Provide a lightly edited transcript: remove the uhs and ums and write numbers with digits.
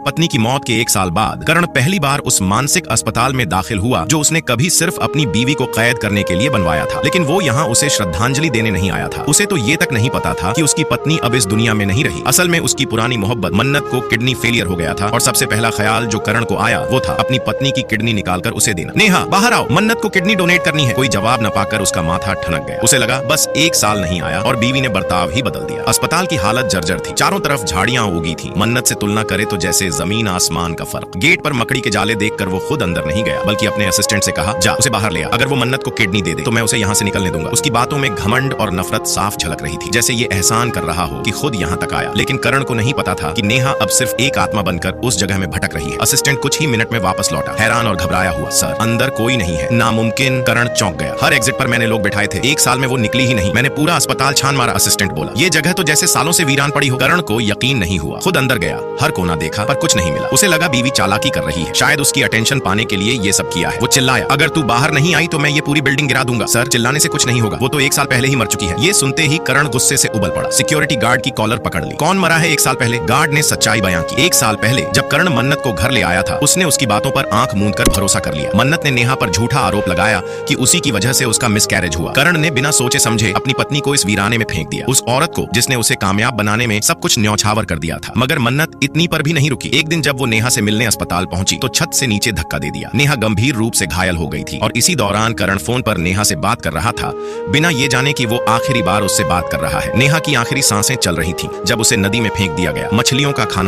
पत्नी की मौत के 1 साल बाद करण पहली बार उस मानसिक अस्पताल में दाखिल हुआ जो उसने कभी सिर्फ अपनी बीवी को कैद करने के लिए बनवाया था। लेकिन वो यहाँ उसे श्रद्धांजलि देने नहीं आया था। उसे तो ये तक नहीं पता था कि उसकी पत्नी अब इस दुनिया में नहीं रही। असल में उसकी पुरानी मोहब्बत मन्नत को किडनी फेलियर हो गया था और सबसे पहला ख्याल जो करण को आया वो था अपनी पत्नी की किडनी निकालकर उसे देना। नेहा बाहर आओ, मन्नत को किडनी डोनेट करनी है। कोई जवाब न पाकर उसका माथा ठनक गया। उसे लगा बस 1 साल नहीं आया और बीवी ने बर्ताव ही बदल दिया। अस्पताल की हालत जर्जर थी, चारों तरफ झाड़ियां उगी थी। मन्नत से तुलना करे तो जैसे जमीन आसमान का फर्क। गेट पर मकड़ी के जाले देखकर वो खुद अंदर नहीं गया बल्कि अपने असिस्टेंट से कहा जा उसे बाहर ले आ। अगर वो मन्नत को किडनी दे दे तो मैं उसे यहाँ से निकलने दूंगा। उसकी बातों में घमंड और नफरत साफ झलक रही थी, जैसे ये एहसान कर रहा हो कि खुद यहाँ तक आया। लेकिन करण को नहीं पता था कि नेहा अब सिर्फ एक आत्मा बनकर उस जगह में भटक रही है। असिस्टेंट कुछ ही मिनट में वापस लौटा, हैरान और घबराया हुआ। सर अंदर कोई नहीं है। नामुमकिन। करण चौंक गया। हर एग्जिट पर मैंने लोग बिठाए थे, 1 साल में वो निकली ही नहीं। मैंने पूरा अस्पताल छान मारा। असिस्टेंट बोला, ये जगह तो जैसे सालों से वीरान पड़ी हो। करण को यकीन नहीं हुआ। खुद अंदर गया, हर कोना देखा पर कुछ नहीं मिला। उसे लगा बीवी चालाकी कर रही है, शायद उसकी अटेंशन पाने के लिए ये सब किया है। वो चिल्लाया, अगर तू बाहर नहीं आई तो मैं ये पूरी बिल्डिंग गिरा दूंगा। सर चिल्लाने से कुछ नहीं होगा, वो तो 1 साल पहले ही मर चुकी है। ये सुनते ही करण गुस्से से उबल पड़ा। सिक्योरिटी गार्ड की कॉलर पकड़ ली। कौन मरा है 1 साल पहले? गार्ड ने सच्चाई बयां की। 1 साल पहले जब करण मन्नत को घर ले आया था उसने उसकी बातों पर आंख मूंद कर भरोसा कर लिया। मन्नत ने नेहा पर झूठा आरोप लगाया कि उसी की वजह से उसका मिसकैरेज हुआ। करण ने बिना सोचे समझे अपनी पत्नी को इस वीराने में फेंक दिया, उस औरत को जिसने उसे कामयाब बनाने में सब कुछ न्यौछावर कर दिया था। मगर मन्नत इतनी पर भी नहीं रुकी। एक दिन जब वो नेहा से मिलने अस्पताल पहुंची तो छत से नीचे धक्का दे दिया। नेहा गंभीर रूप से घायल हो गई थी और इसी दौरान करण फोन पर नेहा से बात कर रहा था बिना ये जाने कि वो आखिरी बार उससे बात कर रहा है। नेहा की आखिरी सांसें चल रही थीं जब उसे नदी में फेंक दिया गया। मछलियों का खाना